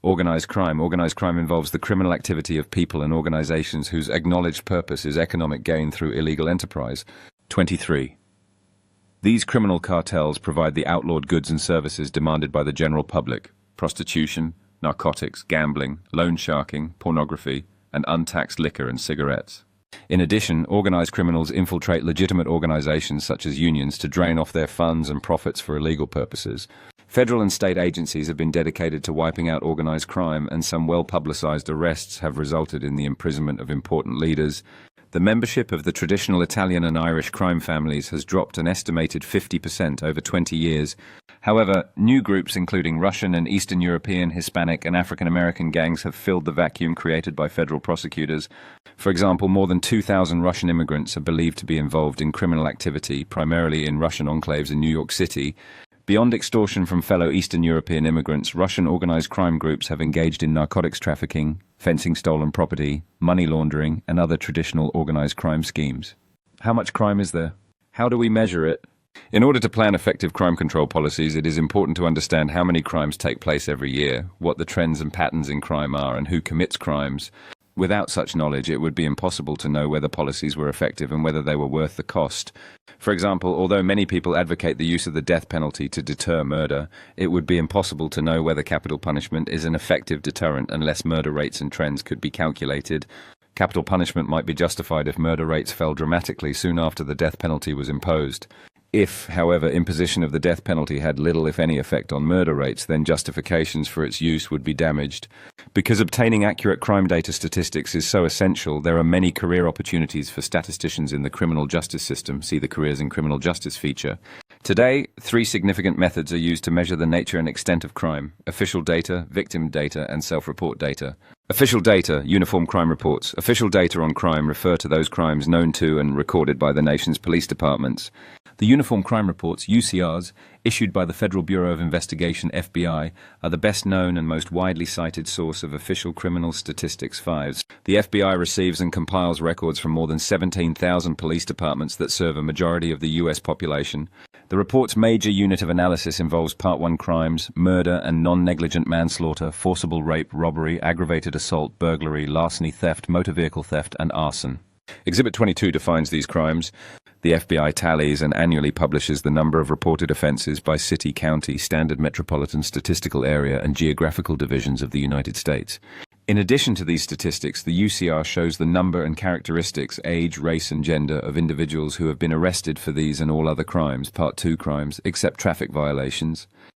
Organized crime. Organized crime involves the criminal activity of people and organizations whose acknowledged purpose is economic gain through illegal enterprise. 23. These criminal cartels provide the outlawed goods and services demanded by the general public: prostitution, narcotics, gambling, loan sharking, pornography, and untaxed liquor and cigarettes. In addition, organized criminals infiltrate legitimate organizations such as unions to drain off their funds and profits for illegal purposes. Federal and state agencies have been dedicated to wiping out organized crime, and some well-publicized arrests have resulted in the imprisonment of important leaders. The membership of the traditional Italian and Irish crime families has dropped an estimated 50% over 20 years. However, new groups including Russian and Eastern European, Hispanic, and African American gangs have filled the vacuum created by federal prosecutors. For example, more than 2,000 Russian immigrants are believed to be involved in criminal activity, primarily in Russian enclaves in New York City. Beyond extortion from fellow Eastern European immigrants, Russian organized crime groups have engaged in narcotics trafficking, fencing stolen property, money laundering, and other traditional organized crime schemes. How much crime is there? How do we measure it? In order to plan effective crime control policies, it is important to understand how many crimes take place every year, what the trends and patterns in crime are, and who commits crimes. Without such knowledge, it would be impossible to know whether policies were effective and whether they were worth the cost. For example, although many people advocate the use of the death penalty to deter murder, it would be impossible to know whether capital punishment is an effective deterrent unless murder rates and trends could be calculated. Capital punishment might be justified if murder rates fell dramatically soon after the death penalty was imposed. If, however, imposition of the death penalty had little if any effect on murder rates, then justifications for its use would be damaged. Because obtaining accurate crime data statistics is so essential, there are many career opportunities for statisticians in the criminal justice system. See the Careers in Criminal Justice feature. Today, 3 significant methods are used to measure the nature and extent of crime: official data, victim data, and self-report data. Official data, uniform crime reports. Official data on crime refer to those crimes known to and recorded by the nation's police departments. The Uniform Crime Reports, UCRs, issued by the Federal Bureau of Investigation, FBI, are the best known and most widely cited source of official criminal statistics files. The FBI receives and compiles records from more than 17,000 police departments that serve a majority of the U.S. population. The report's major unit of analysis involves Part 1 crimes: murder and non-negligent manslaughter, forcible rape, robbery, aggravated assault, burglary, larceny, theft, motor vehicle theft, and arson. Exhibit 22 defines these crimes. The FBI tallies and annually publishes the number of reported offenses by city, county, standard metropolitan statistical area, and geographical divisions of the United States. In addition to these statistics, the UCR shows the number and characteristics, age, race, and gender of individuals who have been arrested for these and all other crimes, Part 2 crimes, except traffic violations.